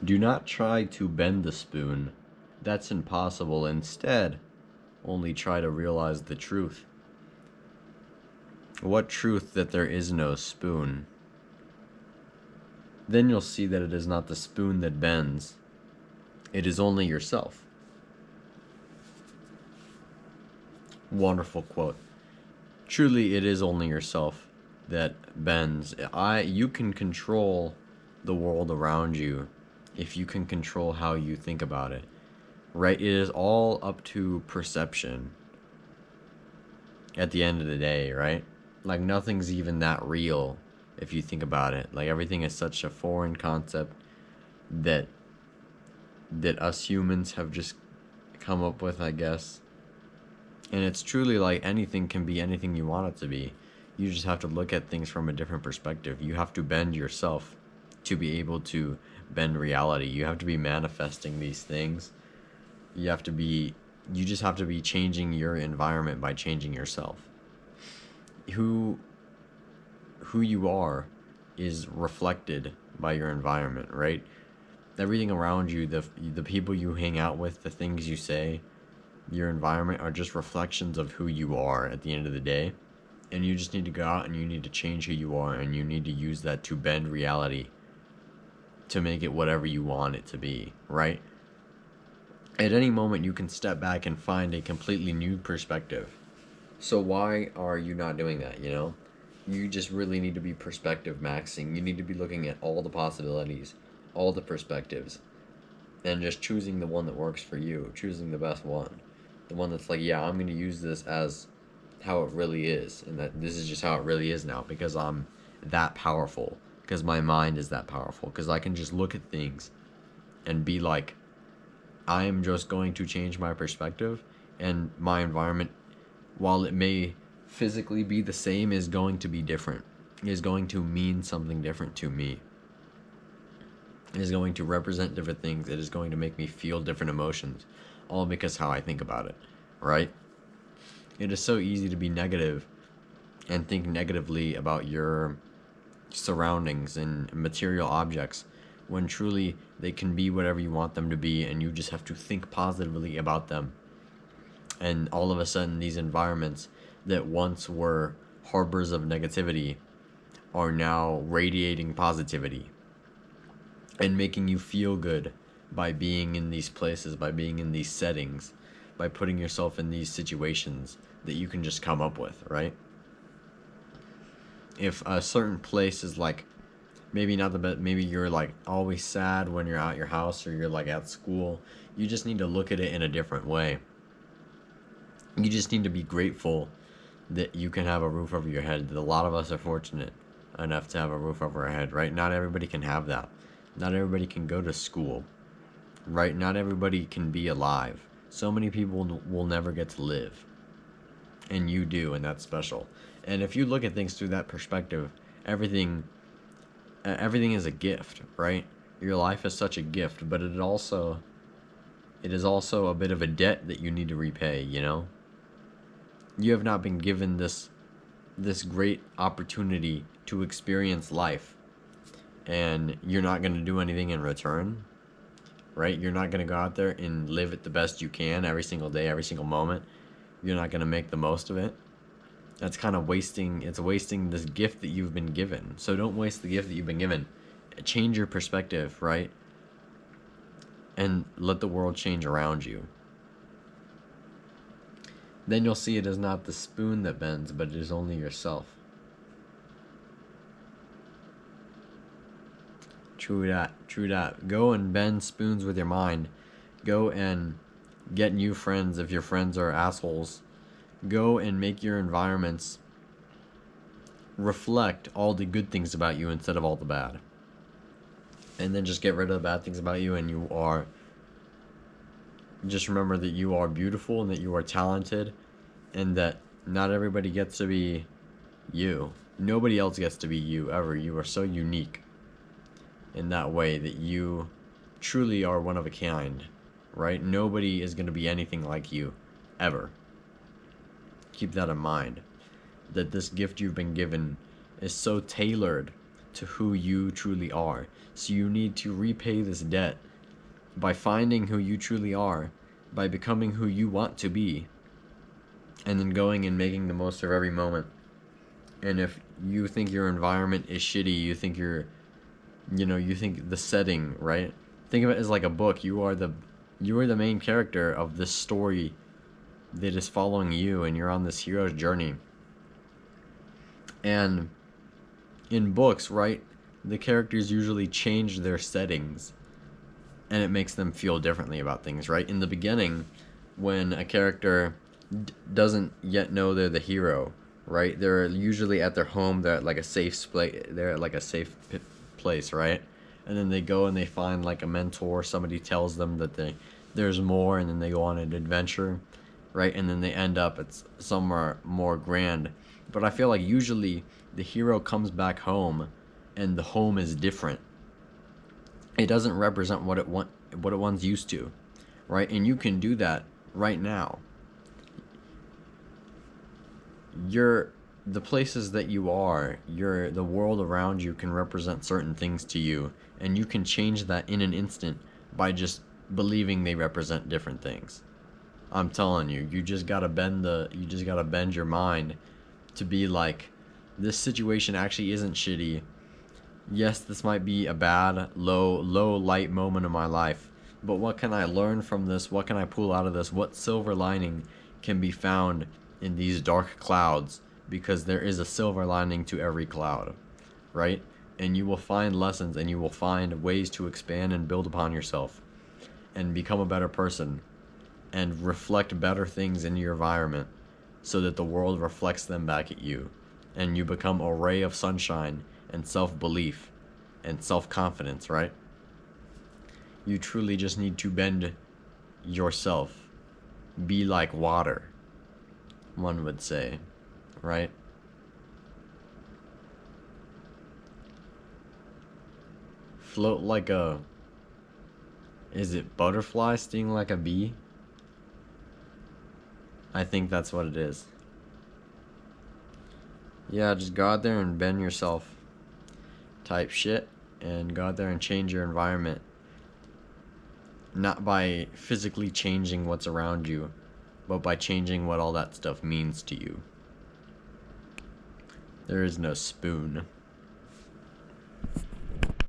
Do not try to bend the spoon. That's impossible. Instead, only try to realize the truth. What truth? That there is no spoon. Then you'll see that it is not the spoon that bends. It is only yourself. Wonderful quote. Truly, it is only yourself that bends. You can control the world around you if you can control how you think about it. Right? It is all up to perception at the end of the day, right? Like, nothing's even that real if you think about it. Like, everything is such a foreign concept that us humans have just come up with, I guess. And it's truly like anything can be anything you want it to be. You just have to look at things from a different perspective. You have to bend yourself to be able to bend reality. You have to be manifesting these things. You just have to be changing your environment by changing yourself. Who you are is reflected by your environment, right? Everything around you, the people you hang out with, the things you say, your environment are just reflections of who you are at the end of the day. And you just need to go out and you need to change who you are, and you need to use that to bend reality to make it whatever you want it to be, right? At any moment you can step back and find a completely new perspective. So why are you not doing that, you know? You just really need to be perspective maxing. You need to be looking at all the possibilities, all the perspectives, and just choosing the one that works for you, choosing the best one. The one that's like, yeah, I'm going to use this as how it really is, and that this is just how it really is now, because I'm that powerful, because my mind is that powerful, because I can just look at things and be like, I am just going to change my perspective, and my environment, while it may physically be the same, is going to be different. It is going to mean something different to me. It is going to represent different things. It is going to make me feel different emotions, all because how I think about it, right? It is so easy to be negative and think negatively about your surroundings and material objects, when truly they can be whatever you want them to be, and you just have to think positively about them. And all of a sudden, these environments that once were harbors of negativity are now radiating positivity and making you feel good by being in these places, by being in these settings, by putting yourself in these situations that you can just come up with, right? If a certain place is like, maybe not the best, maybe you're like always sad when you're at your house or you're like at school, you just need to look at it in a different way. You just need to be grateful that you can have a roof over your head. That a lot of us are fortunate enough to have a roof over our head, right? Not everybody can have that. Not everybody can go to school, right? Not everybody can be alive. So many people will never get to live, and you do, and that's special. And if you look at things through that perspective, everything is a gift, right? Your life is such a gift, but it is also a bit of a debt that you need to repay, you know? You have not been given this great opportunity to experience life, and you're not going to do anything in return, right? You're not going to go out there and live it the best you can every single day, every single moment. You're not going to make the most of it. That's kind of wasting this gift that you've been given. So don't waste the gift that you've been given. Change your perspective, right? And let the world change around you. Then you'll see it is not the spoon that bends, but it is only yourself. True that, true that. Go and bend spoons with your mind. Go and get new friends if your friends are assholes. Go and make your environments reflect all the good things about you instead of all the bad. And then just get rid of the bad things about you, and just remember that you are beautiful and that you are talented, and that not everybody gets to be you. Nobody else gets to be you ever. You are so unique in that way that you truly are one of a kind, right? Nobody is going to be anything like you ever. Keep that in mind, that this gift you've been given is so tailored to who you truly are. So you need to repay this debt by finding who you truly are, by becoming who you want to be, and then going and making the most of every moment. And if you think your environment is shitty, you think you think the setting, right? Think of it as like a book. You are the main character of this story that is following you, and you're on this hero's journey. And in books, right, the characters usually change their settings, and it makes them feel differently about things, right? In the beginning, when a character doesn't yet know they're the hero, right? They're usually at their home. They're at like a safe place. They're at like a safe place, right? And then they go and they find like a mentor. Somebody tells them that there's more, and then they go on an adventure, right? And then they end up at somewhere more grand. But I feel like usually the hero comes back home, and the home is different. It doesn't represent what it one's used to, right? And you can do that right now. The places that you are, the world around you can represent certain things to you, and you can change that in an instant by just believing they represent different things. I'm telling you, you just gotta bend your mind to be like, this situation actually isn't shitty. Yes, this might be a bad, low light moment in my life, but what can I learn from this? What can I pull out of this? What silver lining can be found in these dark clouds? Because there is a silver lining to every cloud, right? And you will find lessons, and you will find ways to expand and build upon yourself and become a better person and reflect better things in your environment so that the world reflects them back at you, and you become a ray of sunshine and self-belief and self-confidence, right? You truly just need to bend yourself. Be like water, one would say, right? Float like a... Is it butterfly, sting like a bee? I think that's what it is. Yeah, just go out there and bend yourself type shit, and go out there and change your environment. Not by physically changing what's around you, but by changing what all that stuff means to you. There is no spoon.